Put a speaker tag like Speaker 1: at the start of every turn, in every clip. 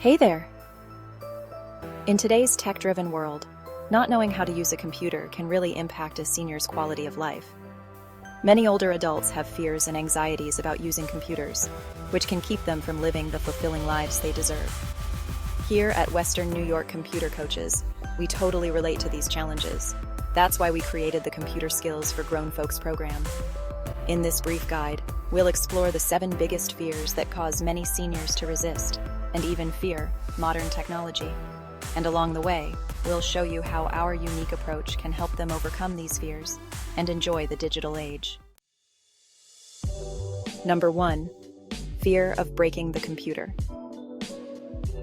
Speaker 1: Hey there! In today's tech-driven world, not knowing how to use a computer can really impact a senior's quality of life. Many older adults have fears and anxieties about using computers, which can keep them from living the fulfilling lives they deserve. Here at Western New York Computer Coaches, we totally relate to these challenges. That's why we created the Computer Skills for Grown Folks program. In this brief guide, we'll explore the 7 biggest fears that cause many seniors to resist and even fear modern technology. And along the way, we'll show you how our unique approach can help them overcome these fears and enjoy the digital age. Number 1. Fear of breaking the computer.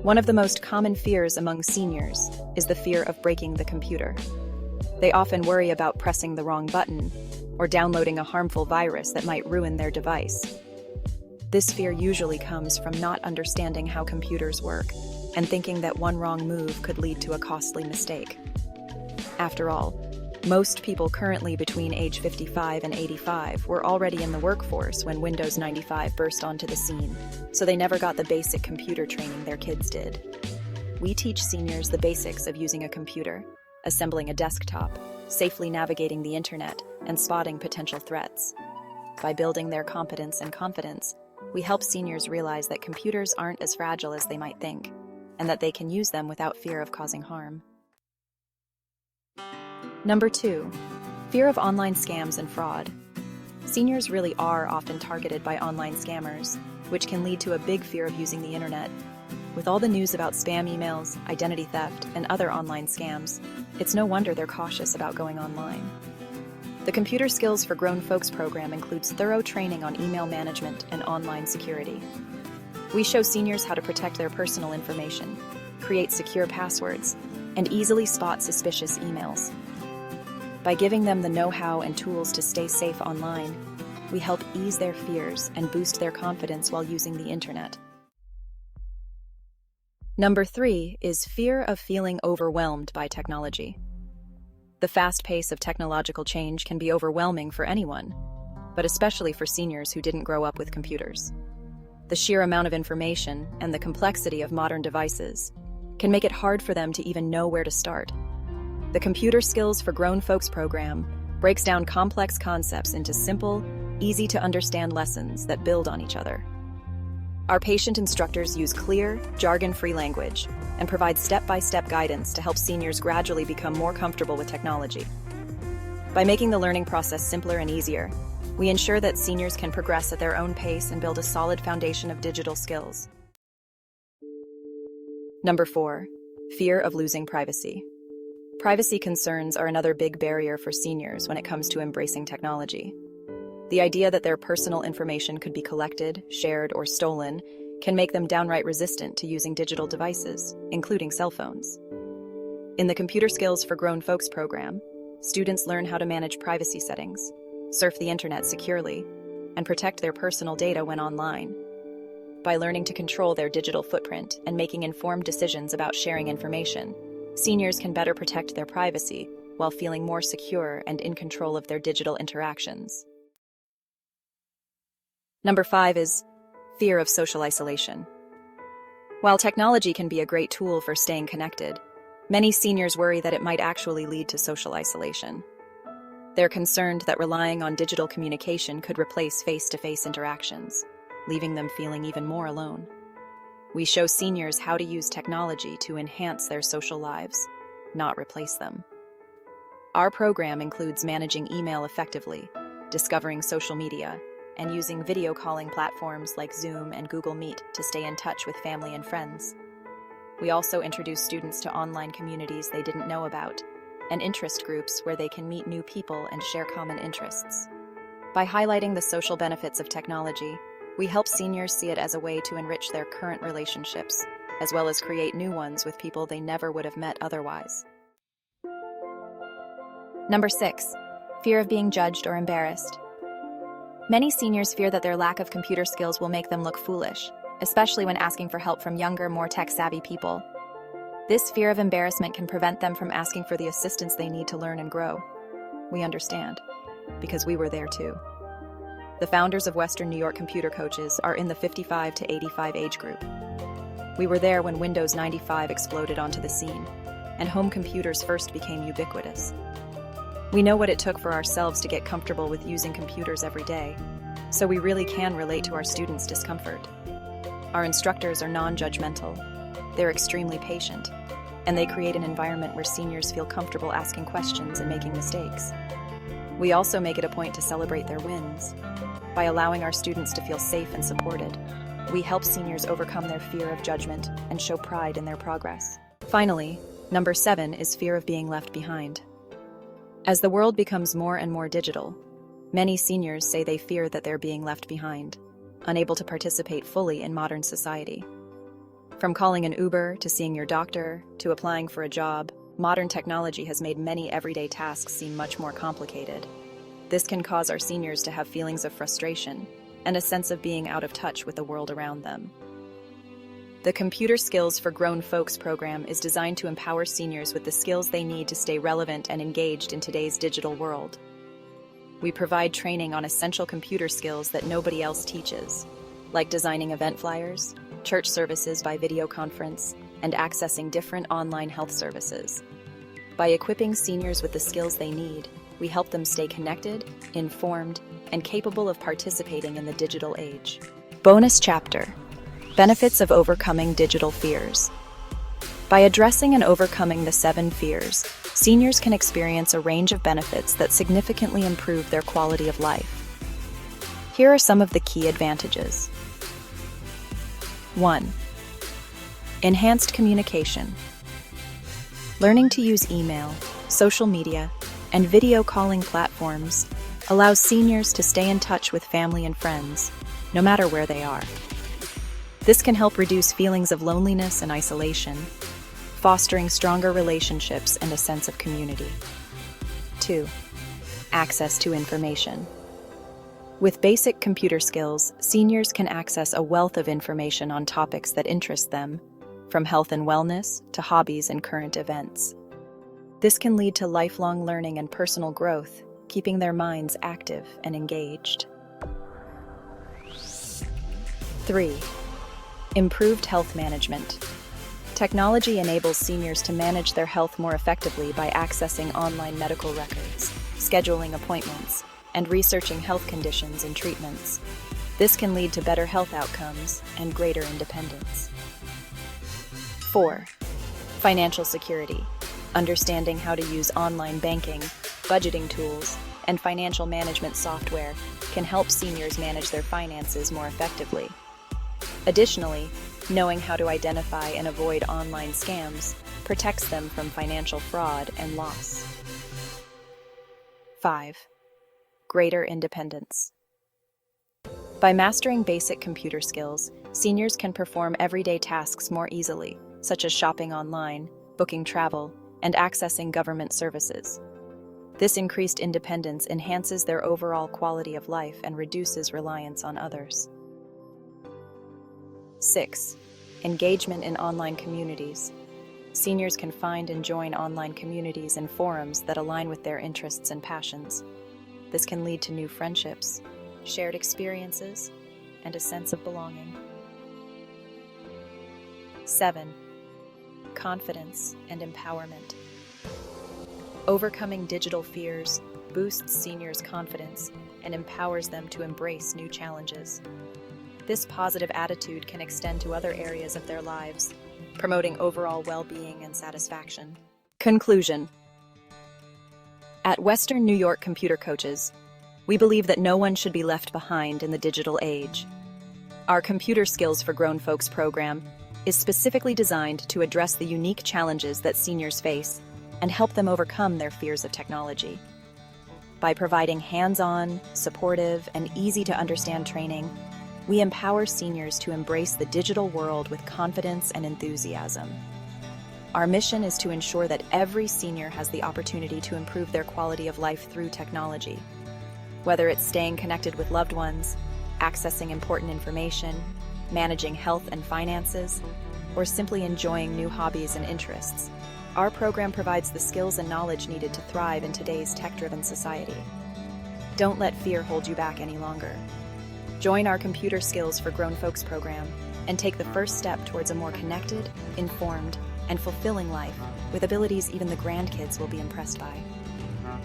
Speaker 1: One of the most common fears among seniors is the fear of breaking the computer. They often worry about pressing the wrong button or downloading a harmful virus that might ruin their device. This fear usually comes from not understanding how computers work and thinking that one wrong move could lead to a costly mistake. After all, most people currently between age 55 and 85 were already in the workforce when Windows 95 burst onto the scene, so they never got the basic computer training their kids did. We teach seniors the basics of using a computer, assembling a desktop, safely navigating the internet, and spotting potential threats. By building their competence and confidence, we help seniors realize that computers aren't as fragile as they might think, and that they can use them without fear of causing harm. Number 2. Fear of online scams and fraud. Seniors really are often targeted by online scammers, which can lead to a big fear of using the internet. With all the news about spam emails, identity theft, and other online scams, it's no wonder they're cautious about going online. The Computer Skills for Grown Folks program includes thorough training on email management and online security. We show seniors how to protect their personal information, create secure passwords, and easily spot suspicious emails. By giving them the know-how and tools to stay safe online, we help ease their fears and boost their confidence while using the internet. Number 3 is fear of feeling overwhelmed by technology. The fast pace of technological change can be overwhelming for anyone, but especially for seniors who didn't grow up with computers. The sheer amount of information and the complexity of modern devices can make it hard for them to even know where to start. The Computer Skills for Grown Folks program breaks down complex concepts into simple, easy-to-understand lessons that build on each other. Our patient instructors use clear, jargon-free language and provide step-by-step guidance to help seniors gradually become more comfortable with technology. By making the learning process simpler and easier, we ensure that seniors can progress at their own pace and build a solid foundation of digital skills. Number 4. Fear of losing privacy. Privacy concerns are another big barrier for seniors when it comes to embracing technology. The idea that their personal information could be collected, shared, or stolen can make them downright resistant to using digital devices, including cell phones. In the Computer Skills for Grown Folks program, students learn how to manage privacy settings, surf the internet securely, and protect their personal data when online. By learning to control their digital footprint and making informed decisions about sharing information, seniors can better protect their privacy while feeling more secure and in control of their digital interactions. Number 5 is fear of social isolation. While technology can be a great tool for staying connected, many seniors worry that it might actually lead to social isolation. They're concerned that relying on digital communication could replace face-to-face interactions, leaving them feeling even more alone. We show seniors how to use technology to enhance their social lives, not replace them. Our program includes managing email effectively, discovering social media, and using video calling platforms like Zoom and Google Meet to stay in touch with family and friends. We also introduce students to online communities they didn't know about, and interest groups where they can meet new people and share common interests. By highlighting the social benefits of technology, we help seniors see it as a way to enrich their current relationships, as well as create new ones with people they never would have met otherwise. Number 6. Fear of being judged or embarrassed. Many seniors fear that their lack of computer skills will make them look foolish, especially when asking for help from younger, more tech-savvy people. This fear of embarrassment can prevent them from asking for the assistance they need to learn and grow. We understand, because we were there too. The founders of Western New York Computer Coaches are in the 55 to 85 age group. We were there when Windows 95 exploded onto the scene, and home computers first became ubiquitous. We know what it took for ourselves to get comfortable with using computers every day, so we really can relate to our students' discomfort. Our instructors are non-judgmental, they're extremely patient, and they create an environment where seniors feel comfortable asking questions and making mistakes. We also make it a point to celebrate their wins. By allowing our students to feel safe and supported, we help seniors overcome their fear of judgment and show pride in their progress. Finally, number 7 is fear of being left behind. As the world becomes more and more digital, many seniors say they fear that they're being left behind, unable to participate fully in modern society. From calling an Uber to seeing your doctor to applying for a job, modern technology has made many everyday tasks seem much more complicated. This can cause our seniors to have feelings of frustration and a sense of being out of touch with the world around them. The Computer Skills for Grown Folks program is designed to empower seniors with the skills they need to stay relevant and engaged in today's digital world. We provide training on essential computer skills that nobody else teaches, like designing event flyers, church services by video conference, and accessing different online health services. By equipping seniors with the skills they need, we help them stay connected, informed, and capable of participating in the digital age. Bonus chapter: Benefits of Overcoming Digital Fears. By addressing and overcoming the 7 fears, seniors can experience a range of benefits that significantly improve their quality of life. Here are some of the key advantages. 1. Enhanced communication. Learning to use email, social media, and video calling platforms allows seniors to stay in touch with family and friends, no matter where they are. This can help reduce feelings of loneliness and isolation, fostering stronger relationships and a sense of community. 2. Access to information. With basic computer skills, seniors can access a wealth of information on topics that interest them, from health and wellness to hobbies and current events. This can lead to lifelong learning and personal growth, keeping their minds active and engaged. 3. Improved health management. Technology enables seniors to manage their health more effectively by accessing online medical records, scheduling appointments, and researching health conditions and treatments. This can lead to better health outcomes and greater independence. 4. Financial security. Understanding how to use online banking, budgeting tools, and financial management software can help seniors manage their finances more effectively. Additionally, knowing how to identify and avoid online scams protects them from financial fraud and loss. 5. Greater independence. By mastering basic computer skills, seniors can perform everyday tasks more easily, such as shopping online, booking travel, and accessing government services. This increased independence enhances their overall quality of life and reduces reliance on others. 6. Engagement in online communities. Seniors can find and join online communities and forums that align with their interests and passions. This can lead to new friendships, shared experiences, and a sense of belonging. 7. Confidence and empowerment. Overcoming digital fears boosts seniors' confidence and empowers them to embrace new challenges. This positive attitude can extend to other areas of their lives, promoting overall well-being and satisfaction. Conclusion. At Western New York Computer Coaches, we believe that no one should be left behind in the digital age. Our Computer Skills for Grown Folks program is specifically designed to address the unique challenges that seniors face and help them overcome their fears of technology. By providing hands-on, supportive, and easy-to-understand training, we empower seniors to embrace the digital world with confidence and enthusiasm. Our mission is to ensure that every senior has the opportunity to improve their quality of life through technology. Whether it's staying connected with loved ones, accessing important information, managing health and finances, or simply enjoying new hobbies and interests, our program provides the skills and knowledge needed to thrive in today's tech-driven society. Don't let fear hold you back any longer. Join our Computer Skills for Grown Folks program and take the first step towards a more connected, informed, and fulfilling life with abilities even the grandkids will be impressed by.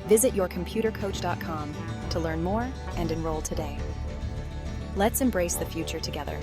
Speaker 1: Visit yourcomputercoach.com to learn more and enroll today. Let's embrace the future together.